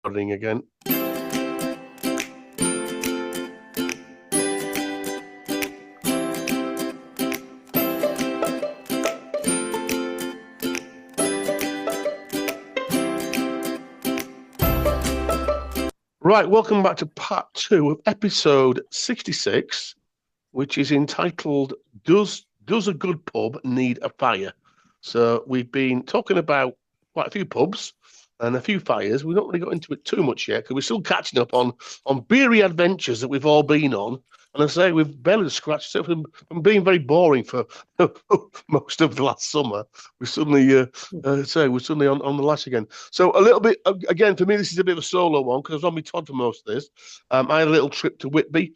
Recording again. Right, welcome back to part 2 of episode 66, which is entitled Does a Good Pub Need a Fire? So we've been talking about quite a few pubs and a few fires. We've not really got into it too much yet because we're still catching up on beery adventures that we've all been on. And I say we've barely scratched it from being very boring for most of the last summer. We suddenly we're suddenly on the lash again. So a little bit again for me, this is a bit of a solo one because I was on my Todd for most of this. I had a little trip to Whitby,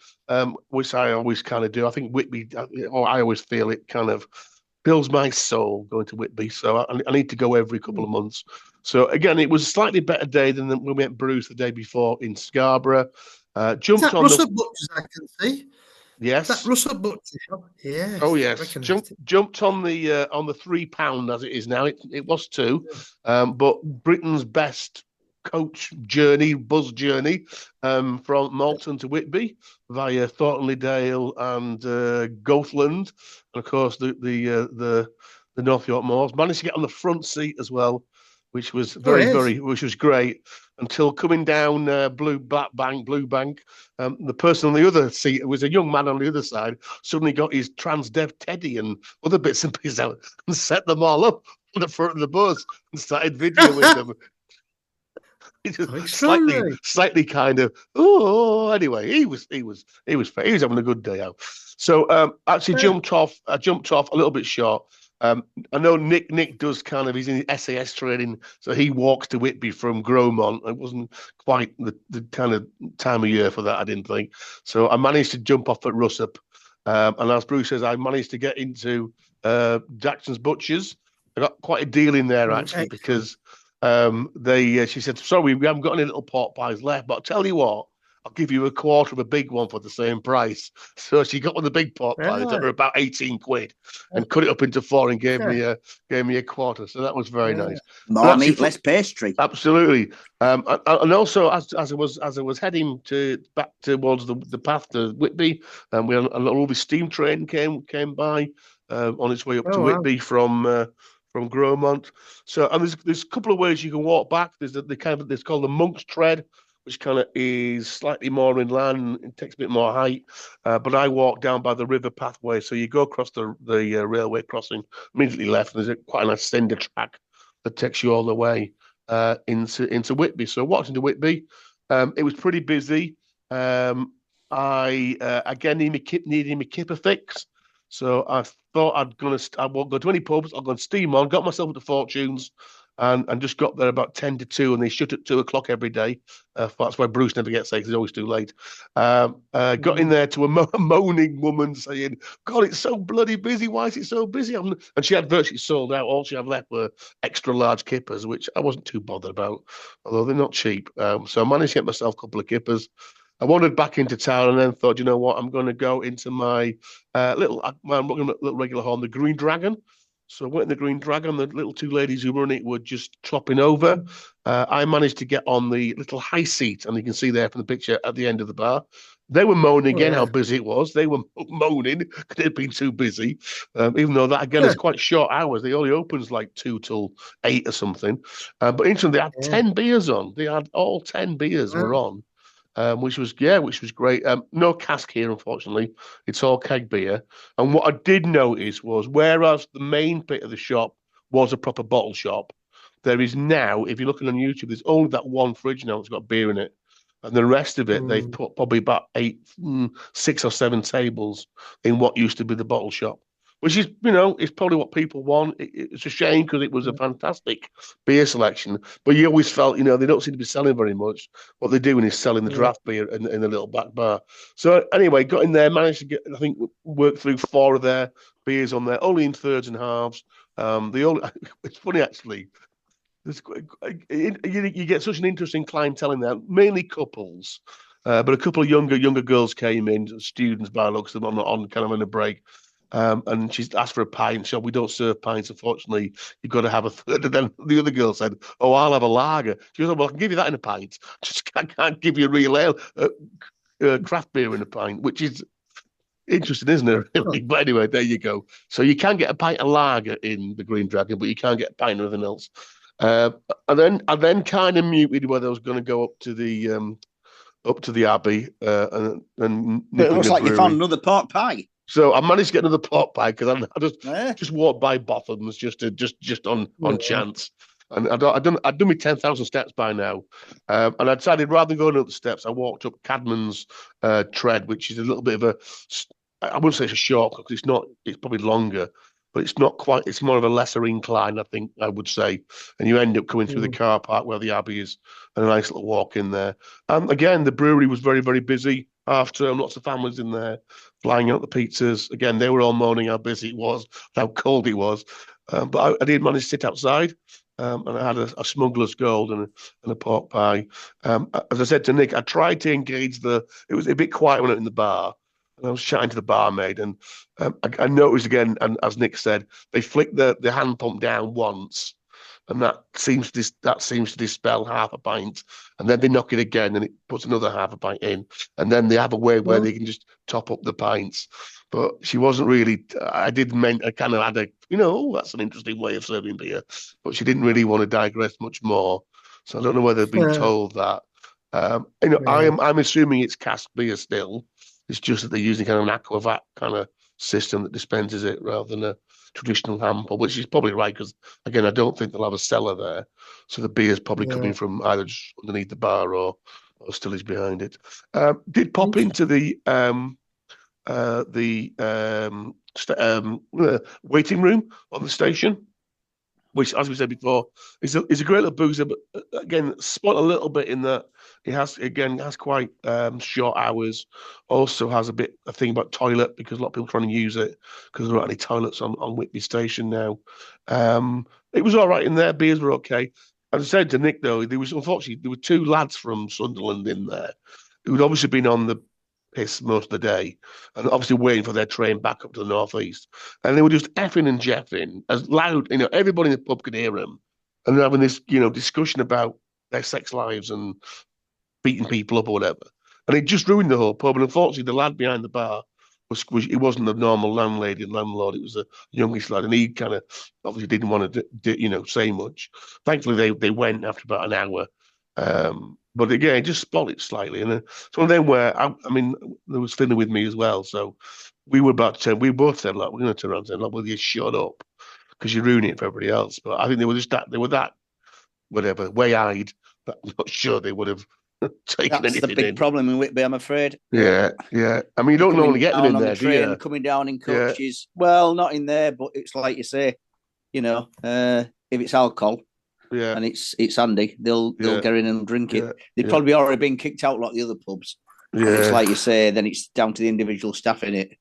which I always kind of do. I think Whitby, I always feel it kind of fills my soul going to Whitby. So I need to go every couple of months. So again, it was a slightly better day than when we went Bruce the day before in Scarborough. Jumped on Russell Butcher's, I can see. Yes. Is that Russell Butcher shop? Yes. Oh yes. Jumped on the £3 as it is now. It was two, but Britain's best coach journey, bus journey, from Malton to Whitby via Thornton Dale and Goathland, and of course the North York Moors. Managed to get on the front seat as well, which was which was great. Until coming down Blue Bank, the person on the other seat, it was a young man on the other side, suddenly got his Transdev Teddy and other bits and pieces out and set them all up on the front of the bus and started videoing them. Slightly kind of anyway, he was having a good day out. So actually jumped off a little bit short. I know Nick does kind of, he's in SAS training, so he walks to Whitby from Gromont. It wasn't quite the kind of time of year for that, I didn't think. So I managed to jump off at Russup. And as Bruce says, I managed to get into Jackson's Butchers. I got quite a deal in there actually, because she said, sorry, we haven't got any little pork pies left, but I'll tell you what, I'll give you a quarter of a big one for the same price. So she got one of the big pork pies that were about 18 quid and cut it up into four and gave me a quarter. So that was very nice. More meat, less pastry. Absolutely. And also as I was heading back towards the path to Whitby, we had a lovely steam train came by on its way up to Whitby from Gromont. So, and there's a couple of ways you can walk back. There's it's called the Monk's Tread, which kind of is slightly more inland. It takes a bit more height, but I walk down by the river pathway. So you go across the railway crossing, immediately left, and there's quite a nice cinder track that takes you all the way into Whitby. So walked into Whitby. It was pretty busy. I again needed my kipper fix. So I thought I won't go to any pubs. I'll go and steam on. Got myself into Fortunes, and just got there about 10 to 2, and they shut at 2 o'clock every day. That's why Bruce never gets there because he's always too late. Got in there to a moaning woman saying, "God, it's so bloody busy. Why is it so busy?" And she had virtually sold out. All she had left were extra large kippers, which I wasn't too bothered about, although they're not cheap. So I managed to get myself a couple of kippers. I wandered back into town and then thought, you know what, I'm going to go into my little regular home, the Green Dragon. So I went in the Green Dragon. The little two ladies who run it were just tropping over. I managed to get on the little high seat, and you can see there from the picture at the end of the bar. They were moaning again how busy it was. They were moaning because it had been too busy, even though that, again, is quite short hours. They only opens like 2 till 8 or something. But interestingly, they had 10 beers on. They had all 10 beers were on. Which was great. No cask here, unfortunately. It's all keg beer. And what I did notice was, whereas the main bit of the shop was a proper bottle shop, there is now, if you're looking on YouTube, there's only that one fridge now that's got beer in it. And the rest of it, they've put probably about 6 or 7 tables in what used to be the bottle shop, which is, it's probably what people want. It's a shame because it was a fantastic beer selection, but you always felt, they don't seem to be selling very much. What they're doing is selling the draft beer in the little back bar. So anyway, got in there, managed to work through 4 of their beers on there, only in thirds and halves. It's funny actually. You get such an interesting clientele in there, mainly couples. But a couple of younger girls came in, students by looks of them on kind of on a break. And she's asked for a pint. So we don't serve pints, unfortunately. You've got to have a third. And then the other girl said, "Oh, I'll have a lager." She goes, "Oh, well, I can give you that in a pint. I can't give you real ale, craft beer in a pint," which is interesting, isn't it? Really? But anyway, there you go. So you can get a pint of lager in the Green Dragon, but you can't get a pint of anything else. I then kind of muted whether I was going to go up to the Abbey and But it looks like you found another pork pie. So I managed to get another pork pie because I just walked by Botham's just on chance. And I'd done my 10,000 steps by now, and I decided rather than going up the steps, I walked up Cadman's Tread, which is a little bit of I wouldn't say it's a shortcut because it's not. It's probably longer, but it's not quite. It's more of a lesser incline, I think I would say. And you end up coming through the car park where the Abbey is, and a nice little walk in there. Again, the brewery was very, very busy. After lots of families in there, flying out the pizzas. Again, they were all moaning how busy it was, how cold it was. But I did manage to sit outside. And I had a smuggler's gold and a pork pie. As I said to Nick, I tried to engage it was a bit quiet when I was in the bar, and I was chatting to the barmaid, and I noticed again, and as Nick said, they flick the hand pump down once, and that seems to dispel half a pint, and then they knock it again, and it puts another half a pint in, and then they have a way where they can just top up the pints. But she wasn't really. I kind of had that's an interesting way of serving beer, but she didn't really want to digress much more. So I don't know whether they've been told that. I'm assuming it's cask beer still. It's just that they're using kind of an aquavat kind of system that dispenses it rather than a traditional hand pump, which is probably right because again, I don't think they'll have a cellar there, so the beer's probably coming from either just underneath the bar or still is behind it. Did pop into the waiting room on the station, which, as we said before, is a great little boozer, but again, spot a little bit in that it has quite short hours. Also has a thing about toilet because a lot of people trying to use it because there aren't any toilets on Whitby Station now. It was all right in there. Beers were okay. As I said to Nick, though, unfortunately there were two lads from Sunderland in there who'd obviously been on the piss most of the day and obviously waiting for their train back up to the northeast, and they were just effing and jeffing as loud, everybody in the pub could hear them, and they're having this discussion about their sex lives and beating people up or whatever, and it just ruined the whole pub. And unfortunately the lad behind the bar it wasn't the normal landlady and landlord, it was a youngish lad, and he kind of obviously didn't want to say much. Thankfully they went after about an hour. But again, just spot it slightly. And it's one of them where, there was Finley with me as well. So we were about to, we both said, look, we're going to turn around and say, look, will you shut up? Because you're ruining it for everybody else. But I think they were that, whatever, way-eyed, that I'm not sure they would have taken anything. That's the big problem in Whitby, I'm afraid. Yeah. I mean, you don't normally get them in there, do you? Coming down in coaches. Yeah. Well, not in there, but it's like you say, if it's alcohol, and it's handy, they'll get in and drink it. They've probably already been kicked out like the other pubs. Yeah. It's like you say, then it's down to the individual staff in it.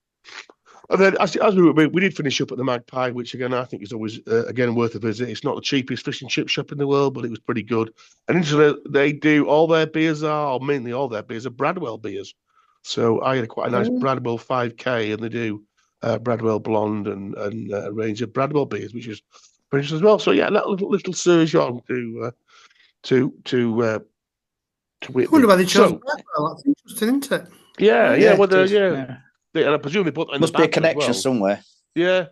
And then as we did finish up at the Magpie, which again I think is always again worth a visit. It's not the cheapest fish and chip shop in the world, but it was pretty good. And interestingly, they do mainly all their beers are Bradwell beers. So I had quite a nice Bradwell 5K, and they do Bradwell Blonde and a range of Bradwell beers, which is pretty interesting as well. So yeah, that little surgeon to Whitby. I wonder why they chose Bradwell. That's interesting, isn't it? Yeah. And I presume they put that in must be a connection somewhere. Yeah.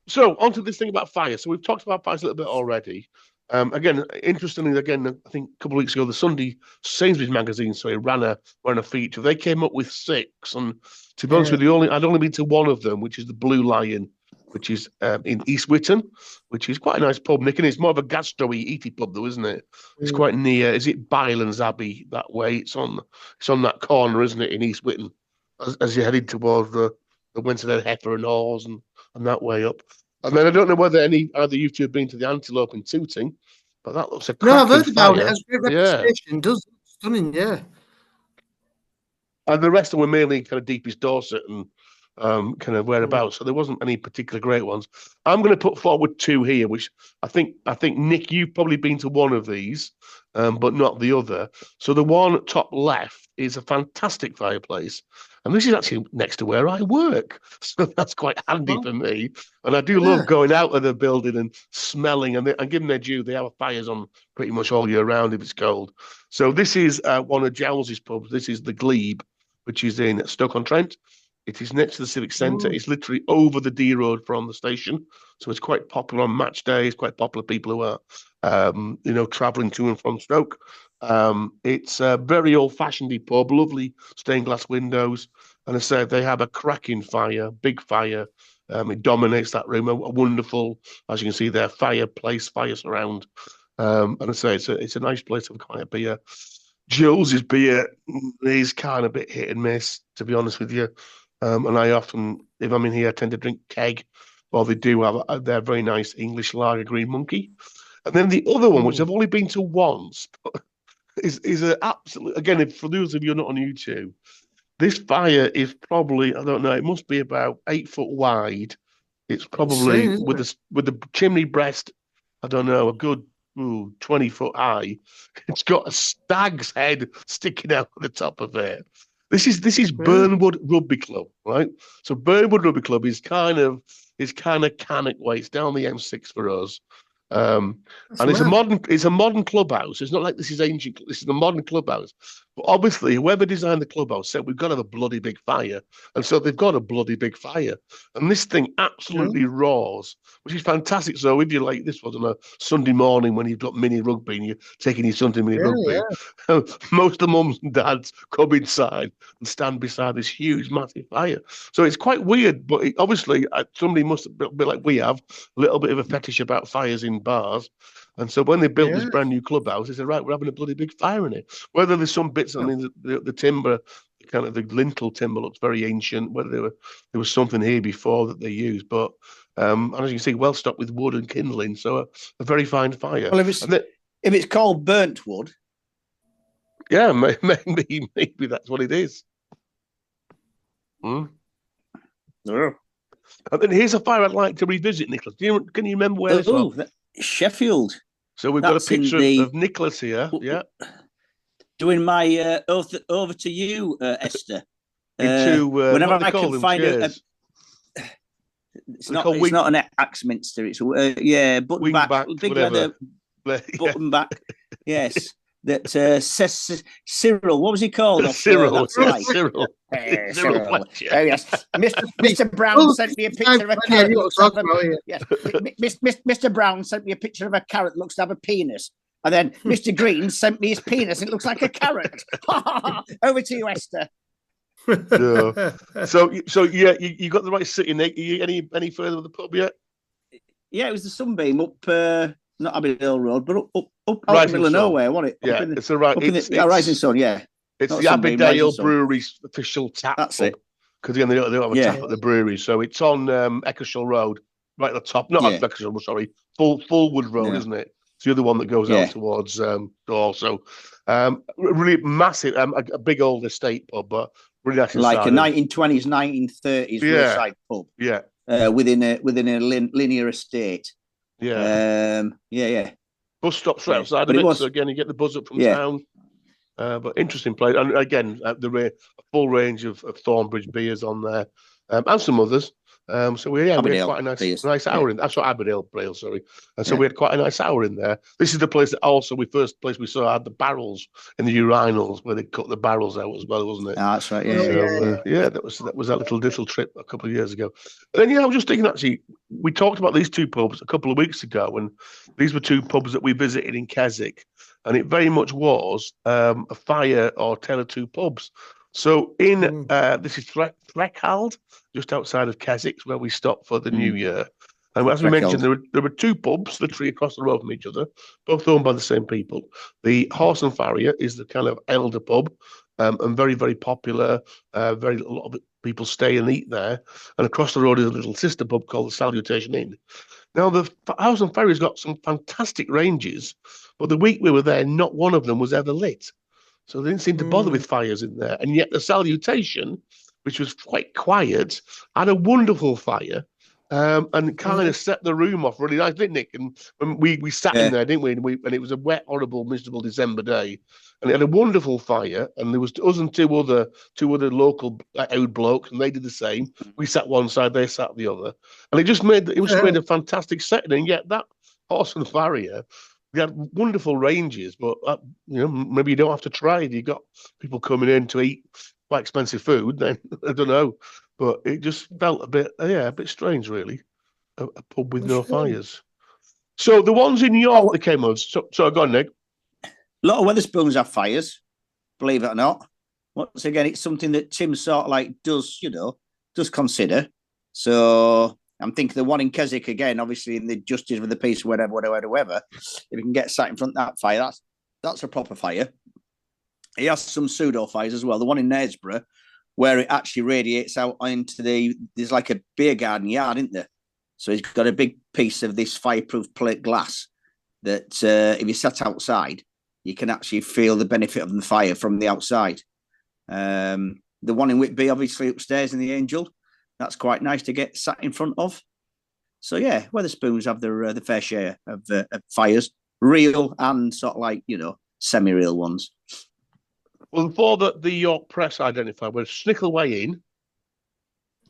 So onto this thing about fire. So we've talked about fires a little bit already. Again, interestingly, I think a couple of weeks ago, the Sunday Sainsbury's magazine ran a feature. They came up with 6, and to be honest with you, I'd only been to one of them, which is the Blue Lion, which is in East Witton, which is quite a nice pub, Nick, and it's more of a gastro-y, eaty pub, though, isn't it? It's quite near. Is it Bylands Abbey that way? It's on that corner, isn't it, in East Witton, as you're heading towards the Wensleydale Heifer and Oars and that way up. And then I don't know whether either you two have been to the Antelope in Tooting, but that looks a cracking No, I've heard about fire. it. It's a great reputation. It does look stunning, yeah. And the rest of them were mainly kind of Deepest Dorset and kind of whereabouts. So there wasn't any particular great ones. I'm going to put forward 2 here, which I think Nick, you've probably been to one of these, but not the other. So the one top left is a fantastic fireplace. And this is actually next to where I work. So that's quite handy for me. And I do love going out of the building and smelling. And give them their due, they have fires on pretty much all year round if it's cold. So this is one of Giles's pubs. This is the Glebe, which is in Stoke-on-Trent. It is next to the Civic Centre. It's literally over the D Road from the station. So it's quite popular on match days, quite popular people who are, travelling to and from Stoke. It's a very old-fashioned pub, lovely stained glass windows. And I said they have a cracking fire, big fire. It dominates that room. A wonderful, as you can see there, fireplace, fire surround. And I say it's a nice place to have quite a beer. Giles's beer is kind of a bit hit and miss, to be honest with you. And I often, if I'm in here, I tend to drink keg. Well, they do have their very nice English lager, Green Monkey. And then the other one, which I've only been to once, is an absolute, again, for those of you not on YouTube, this fire is probably, I don't know, it must be about 8 foot wide. It's probably with the chimney breast, I don't know, a good 20 foot high. It's got a stag's head sticking out of the top of it. This is Burnwood Rugby Club, right? So Burnwood Rugby Club is kind of Cannock way. It's down the M6 for us. And it's a modern clubhouse. It's not like this is ancient. This is a modern clubhouse. But obviously, whoever designed the clubhouse said we've got to have a bloody big fire, and so they've got a bloody big fire. And this thing absolutely roars, which is fantastic. So if you like, this was on a Sunday morning when you've got mini rugby and you're taking your son to mini rugby, most of the mums and dads come inside and stand beside this huge, massive fire. So it's quite weird, but obviously somebody must have, a bit like we have, a little bit of a fetish about fires in bars. And so when they built this brand new clubhouse, they said, right, we're having a bloody big fire in it. Whether there's some bits, I mean, the timber, kind of the lintel timber looks very ancient, whether there was something here before that they used. But and as you can see, well stocked with wood and kindling, so a very fine fire. Well, if it's called burnt wood. Yeah, maybe that's what it is. Yeah. And then here's a fire I'd like to revisit, Nicholas. Can you remember where this was? Sheffield. So we've got a picture of Nicholas here. Yeah. Doing my over to you, Esther. Whenever I can find it. It's not an Axminster. It's button back, big leather button back. Yes. That says Cyril. What was he called? Cyril. That's right. Cyril. Cyril. Oh, yes. Mr. Brown sent me a picture of a carrot. Yes. Mr. Brown sent me a picture of a carrot that looks to have a penis. And then Mr. Green sent me his penis. It looks like a carrot. Over to you, Esther. Yeah. So yeah, you got the right city, Nick. Are you any further with the pub yet? Yeah, it was the Sunbeam up. Not Abbey Hill Road, but up out in the middle of nowhere, wasn't it? Yeah, it's a right. It's Rising Sun, yeah. It's the Abbey Dale Brewery's official tap. That's it. Because again, they don't have a tap at the brewery, so it's on Eccleshall Road, right at the top. Not on Eccleshall, sorry, Fulwood Road, isn't it? It's the other one that goes out towards also. Really massive, a big old estate pub, but really nice. Like a 1920s, 1930s roadside pub. Yeah. Within a linear estate. Yeah. Bus stops right outside of it. So again, you get the buzz up from town. But interesting place. And again, a full range of Thornbridge beers on there, and some others. So we had quite a nice hour in. That's what Aberdale Ale, sorry. And so we had quite a nice hour in there. This is the place that also first place we saw had the barrels in the urinals where they cut the barrels out as well, wasn't it? Oh, that's right. That was that little trip a couple of years ago. And then I was just thinking actually, we talked about these two pubs a couple of weeks ago, and these were two pubs that we visited in Keswick, and it very much was a fire or tale of two pubs. So in this is Threckhalde, just outside of Keswick, where we stopped for the New Year. And as we mentioned, there were two pubs literally across the road from each other, both owned by the same people. The Horse and Farrier is the kind of elder pub, and very, very popular. A lot of people stay and eat there. And across the road is a little sister pub called the Salutation Inn. Now, the Horse and Farrier's got some fantastic ranges, but the week we were there, not one of them was ever lit. So they didn't seem to bother with fires in there. And yet the Salutation which was quite quiet, had a wonderful fire. And kind of set the room off really nice, didn't it, Nick? And we sat in there, didn't we? And it was a wet, horrible, miserable December day, and it had a wonderful fire. And there was us and two other local old blokes, and they did the same. We sat one side, they sat the other, and it just made a fantastic setting. And yet that Horse and Farrier, we had wonderful ranges, but maybe you don't have to try it. You got people coming in to eat quite expensive food. Then I don't know. But it just felt a bit strange, really. A pub with no fires. So the ones in York that came on. So go on, Nick. A lot of Wetherspoons have fires, believe it or not. Once again, it's something that Tim sort of like does consider. So I'm thinking the one in Keswick again, obviously in the Justice of the Peace, whatever. If you can get sat in front of that fire, that's a proper fire. He has some pseudo fires as well. The one in Knaresborough, where it actually radiates out into there's like a beer garden yard, isn't there? So he's got a big piece of this fireproof plate glass that if you sat outside, you can actually feel the benefit of the fire from the outside. The one in Whitby, obviously upstairs in the Angel, that's quite nice to get sat in front of. So yeah, Wetherspoons have their fair share of fires, real and sort of like, semi-real ones. Well, before the York Press identified was Snickleway Inn,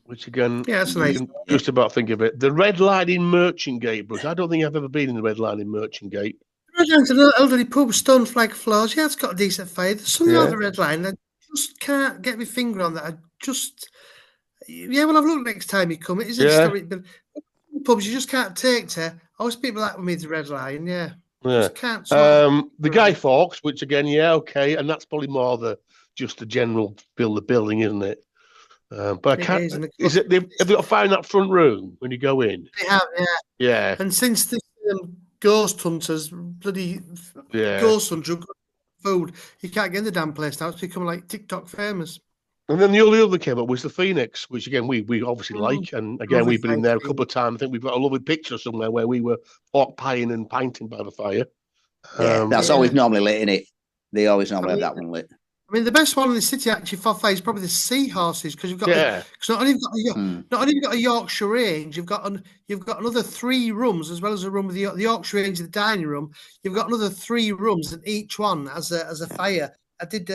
which again, that's nice. Just about think of it. The Red Line in Merchant Gate, Bruce. I don't think I've ever been in the Red Line in Merchant Gate. Red Line's an elderly pub, stone flag floors. Yeah, it's got a decent fire. There's something about the Red Line. I just can't get my finger on that. Well, I've looked next time you come. It is historic, but pubs you just can't take to. Always people like with me the Red Line, yeah. Yeah. The Guy Fawkes, which again, okay, and that's probably more just the general build the building, isn't it? But I can't. Have they got a fire in that front room when you go in? They have, yeah. Yeah. And since this ghost hunters, bloody ghost hunter food, you can't get in the damn place now. It's become like TikTok famous. And then the only other came up was the Phoenix, which again we obviously like, and again we've been in there a couple of times. I think we've got a lovely picture somewhere where we were pork pieing and pinting by the fire. That's always normally lit, isn't it? They always normally have that one lit. I mean, the best one in the city actually for fire is probably the Seahorses, because you've got because not only have you got a Yorkshire range, you've got another 3 rooms as well as a room with the Yorkshire range in the dining room. You've got another 3 rooms, and each one has a fire. I did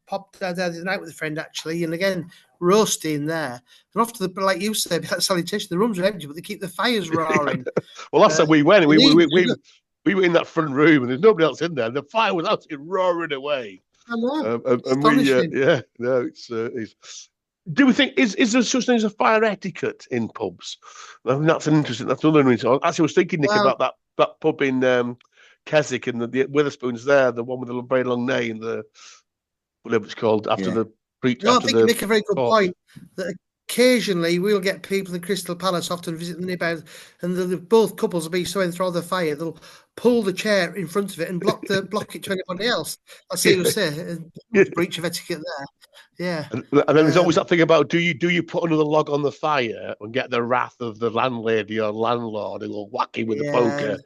pop there the other night with a friend actually, and again roasting there. And after like you said, that salutation, the rooms are empty, but they keep the fires roaring. Well, last time we went, we were in that front room, and there's nobody else in there. And the fire was absolutely roaring away. I know. And we, it's. Do we think is there such thing as a fire etiquette in pubs? I think that's another reason. Actually, I was thinking, Nick, about that pub in Keswick and the Wetherspoons there, the one with the very long name, the whatever it's called after the preach. No, I think you make a very good point that occasionally we'll get people in Crystal Palace often visit the neighbours, and both couples will be so enthralled with the fire they'll pull the chair in front of it and block it to anybody else. I see you say breach of etiquette there. Yeah, and then there's always that thing about do you put another log on the fire and get the wrath of the landlady or landlord who will whack you with a poker,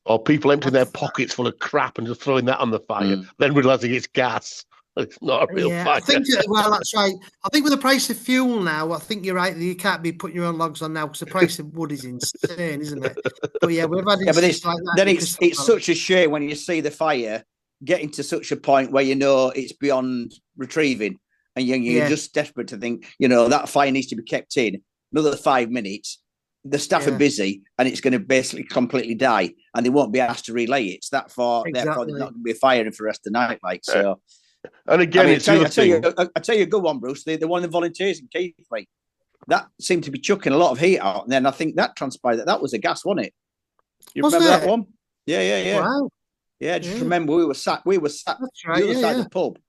or people emptying their pockets full of crap and just throwing that on the fire, then realising it's gas. It's not a real fire. I think, well, that's right. I think with the price of fuel now, I think you're right. You can't be putting your own logs on now because the price of wood is insane, isn't it? But yeah, we've had but it's like that. Then it's such a shame when you see the fire getting to such a point where you know it's beyond retrieving, and you're just desperate to think, that fire needs to be kept in another 5 minutes. The staff are busy, and it's going to basically completely die, and they won't be asked to relay it. It's that far. Therefore, there's not going to be a fire in for the rest of the night. So. And again, I tell you a good one, Bruce. The one of the volunteers in Keighley, that seemed to be chucking a lot of heat out, and then I think that transpired that was a gas, wasn't it? You remember that one? Yeah. Wow. Yeah, just remember we were sat the other side of the pub.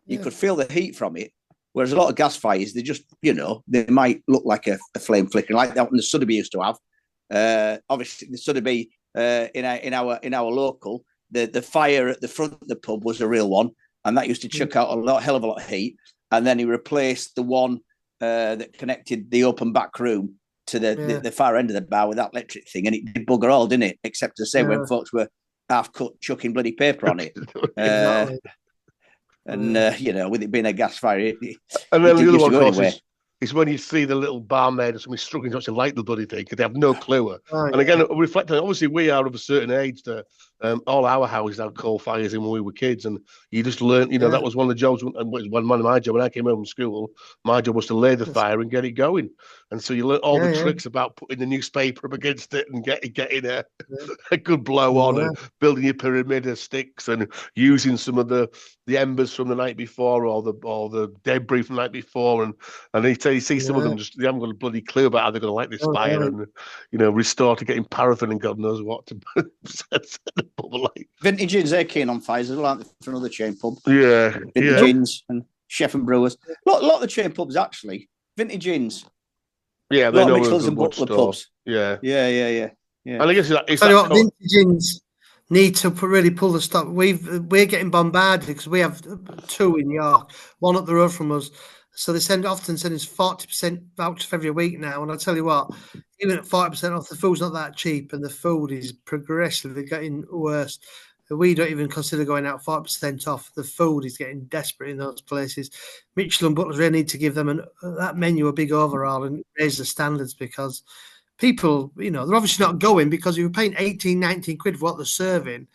You could feel the heat from it. Whereas a lot of gas fires, they just, they might look like a flame flickering, like that one the Sotheby used to have. Obviously, the Sotheby in our local, the fire at the front of the pub was a real one. And that used to chuck out hell of a lot of heat. And then he replaced the one that connected the open back room to the far end of the bar with that electric thing. And it did bugger all, didn't it? Except to say when folks were half cut, chucking bloody paper on it. And with it being a gas fire, and then the other one, of course, is when you see the little barmaid or somebody struggling to actually light the bloody thing because they have no clue. And again, reflecting, obviously, we are of a certain age that all our houses had coal fires in when we were kids, and you just learn. That was one of the jobs. And one of my jobs when I came home from school, my job was to lay the fire and get it going. And so you learn all the tricks about putting the newspaper up against it and getting a good blow on, and building your pyramid of sticks, and using some of the embers from the night before or the debris from the night before, and you see some of them they haven't got a bloody clue about how they're going to light this fire and restore to getting paraffin and God knows what to set the pub alight. Vintage Inns, they're keen on fires as well, aren't they, for another chain pub? Yeah, Vintage Inns and Chef and Brewers. A lot of the chain pubs actually. Vintage Inns. Yeah, they know Mitchells and Butler pubs. Yeah. And I guess Vintage Inns need to really pull the stop. We're getting bombarded because we have 2 in York, one up the road from us. So they often send us 40% vouchers for every week now. And I tell you what, even at 40% off, the food's not that cheap, and the food is progressively getting worse. We don't even consider going out 40% off. The food is getting desperate in those places. Mitchell and Butlers really need to give them that menu a big overhaul and raise the standards, because people, they're obviously not going because you're paying 18, 19 quid for what they're serving.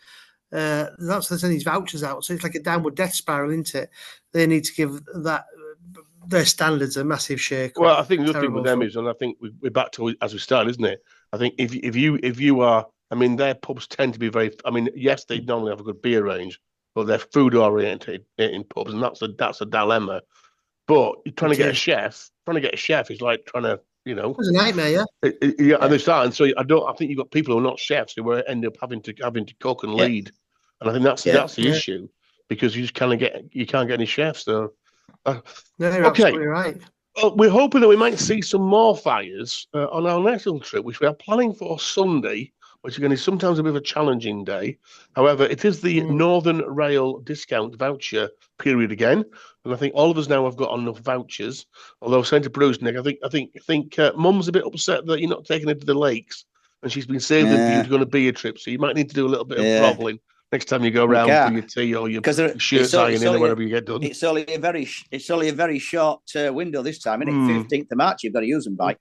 That's why they send these vouchers out. So it's like a downward death spiral, isn't it? They need to give their standards a massive shake. Well, I think the thing with them is, and I think we're back to as we started, isn't it? I think if you are, their pubs tend to be very. Yes, they normally have a good beer range, but they're food oriented in pubs, and that's a dilemma. But you're trying to get a chef is like trying to, It's a nightmare, and they start, and so I think you've got people who are not chefs who end up having to cook and lead, and I think that's the issue, because you just can't get any chefs. So, you're absolutely right. Well, we're hoping that we might see some more fires on our next little trip, which we are planning for Sunday, which again is sometimes a bit of a challenging day. However, it is the Northern Rail discount voucher period again, and I think all of us now have got enough vouchers. Although saying to Bruce, Nick, I think Mum's a bit upset that you're not taking her to the lakes, and she's been saying that you're going to be a trip, so you might need to do a little bit of groveling next time you go around for your tea or your shirts ironing or whatever you get done. It's only a very short window this time, isn't it? 15th of March, you've got to use them by.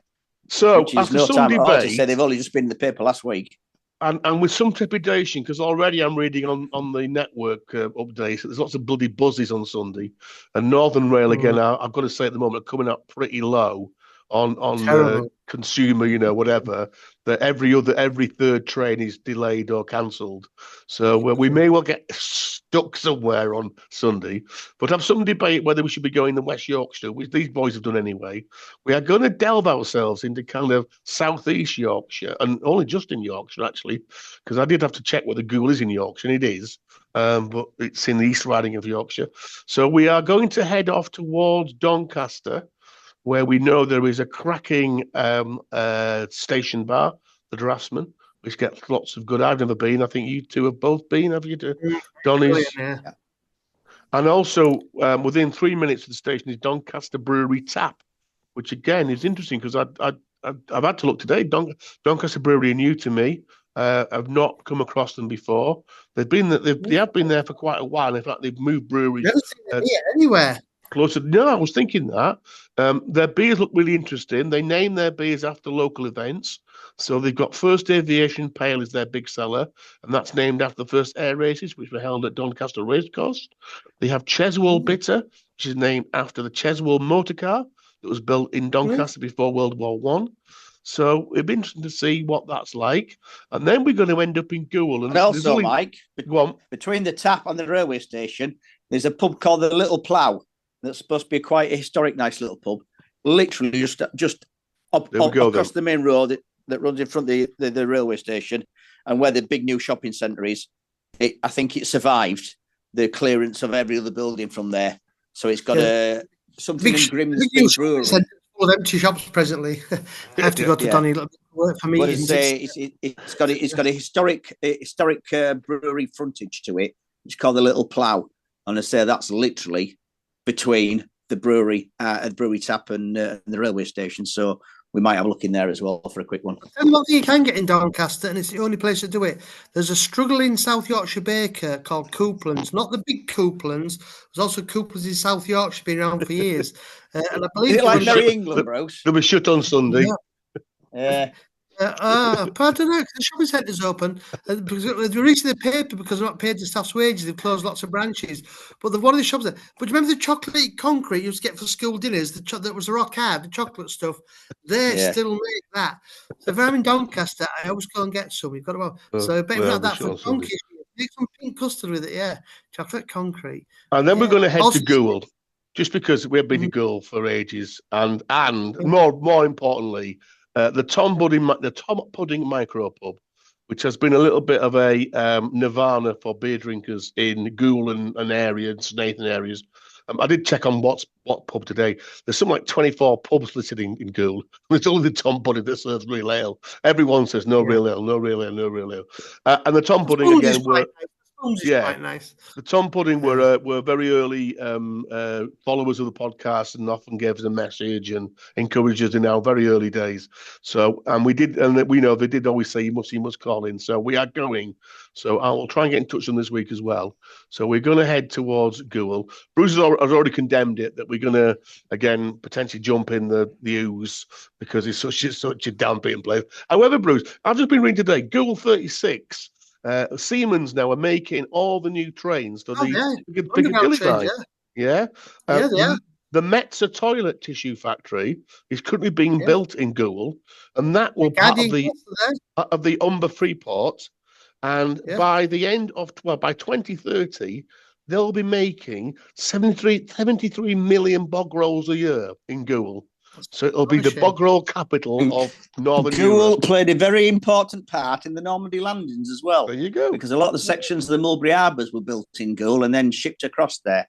So after some debate, say they've only just been in the paper last week. And with some trepidation, because already I'm reading on the network updates that there's lots of bloody buzzes on Sunday, and Northern Rail again, I've got to say at the moment, are coming up pretty low on consumer, whatever. That every third train is delayed or cancelled, so we may well get stuck somewhere on Sunday. But have some debate whether we should be going to West Yorkshire, which these boys have done anyway. We are going to delve ourselves into kind of southeast Yorkshire, and only just in Yorkshire actually, because I did have to check whether Goole is in Yorkshire, and it is, but it's in the East Riding of Yorkshire. So we are going to head off towards Doncaster, where we know there is a cracking station bar, the Draftsman, which gets lots of good. I've never been. I think you two have both been, have you? Donny's. Yeah. And also, within 3 minutes of the station is Doncaster Brewery Tap, which again is interesting because I've had to look today. Doncaster Brewery are new to me. I've not come across them before. They have been there for quite a while. In fact, they've moved breweries anywhere. Closer. No, I was thinking that. Their beers look really interesting. They name their beers after local events. So they've got First Aviation Pale is their big seller, and that's named after the first air races, which were held at Doncaster Racecourse. They have Cheswold Bitter, which is named after the Cheswold motor car that was built in Doncaster before World War One. So it'd be interesting to see what that's like. And then we're going to end up in Goole. And also, Mike, between the Tap and the railway station, there's a pub called the Little Plough. That's supposed to be quite a historic, nice little pub. Literally just across the main road that runs in front of the railway station, and where the big new shopping centre is. I think it survived the clearance of every other building from there. So it's got something in Grimsby Brewery. Full of empty shops presently. I have to go to Donny work for me. It's got a historic brewery frontage to it. It's called the Little Plough, and I say that's literally between the brewery Tap and the railway station. So we might have a look in there as well for a quick one. And one thing you can get in Doncaster, and it's the only place to do it. There's a struggling South Yorkshire baker called Couplands, not the big Couplands. There's also Couplands in South Yorkshire, been around for years. And I believe is it like Merry England, bros? They'll be shut on Sunday. Yeah. I don't know. The shopping centre's open. Because they released the paper because they're not paid the staff's wages. They've closed lots of branches. But they've one of the shops there. But remember the chocolate concrete you used to get for school dinners? That was the rock hard, the chocolate stuff. They still make that. So if I'm in Doncaster, I always go and get some. You've got to. So I bet you that for donkeys. Make some pink custard with it, yeah. Chocolate concrete. And then we're going to head to Goole, just because we've been to Goole for ages, and more importantly, the Tom Pudding Micro Pub, which has been a little bit of a nirvana for beer drinkers in Goole and area and Snathan areas. I did check on what pub today. There's something like 24 pubs listed in Goole. It's only the Tom Pudding that serves real ale. Everyone says no real ale, no real ale, no real ale. And the Tom Pudding again were. Quite nice. The Tom Pudding were very early followers of the podcast and often gave us a message and encouraged us in our very early days. So, and we know they did always say you must call in. So we are going. So I will try and get in touch with them this week as well. So we're going to head towards Goole. Bruce has already condemned it that we're going to again potentially jump in the Ouse because it's such a downbeaten place. However, Bruce, I've just been reading today Goole 36. Siemens now are making all the new trains for the Piccadilly line. Yeah. The Metzer toilet tissue factory is currently being built in Goole, and that will part of the Humber Freeport. And by the end of by 2030, they'll be making 73 million bog rolls a year in Goole. So it'll be the bog roll capital of Northern Europe. Goole played a very important part in the Normandy landings as well. There you go. Because a lot of the sections of the Mulberry Harbours were built in Goole and then shipped across there,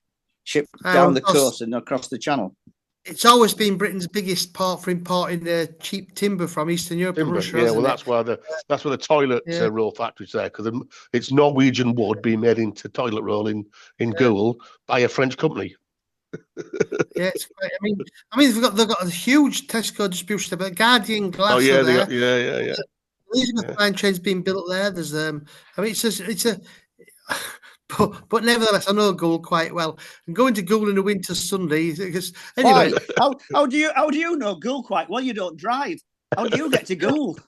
down the coast and across the channel. It's always been Britain's biggest port for importing cheap timber from Eastern Europe and Russia. Yeah, well, that's where the toilet roll factory's there, because it's Norwegian wood being made into toilet roll in Goole by a French company. Yeah, it's great. I mean, they've got a huge Tesco distribution, but Guardian glass. Oh yeah, there. Yeah. Elizabeth line train's being built there. There's it's a. But nevertheless, I know Goole quite well. And going to Goole in a winter Sunday, because anyway, how do you know Goole quite well? You don't drive. How do you get to Goole?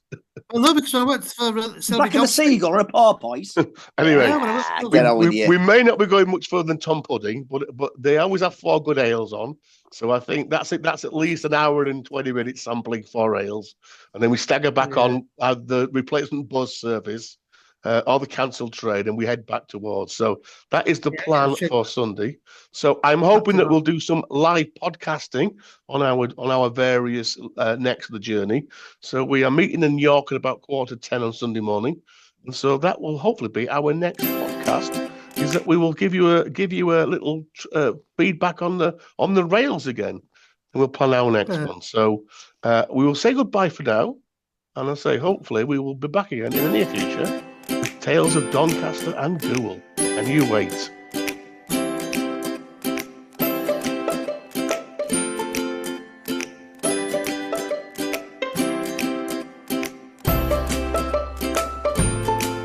Well, no, because I went for back in a seagull or a porpoise. Anyway, we may not be going much further than Tom Pudding, but they always have 4 good ales on. So I think that's it. That's at least an hour and 20 minutes sampling 4 ales, and then we stagger back on the replacement bus service. Or the cancelled train, and we head back towards. So that is the plan for Sunday. So I'm hoping that we'll do some live podcasting on our various necks of the journey. So we are meeting in York at about 10:15 on Sunday morning, and so that will hopefully be our next podcast. Is that we will give you a little feedback on the rails again, and we'll plan our next one. So we will say goodbye for now, and I'll say hopefully we will be back again in the near future. Tales of Doncaster and Goole, and you wait.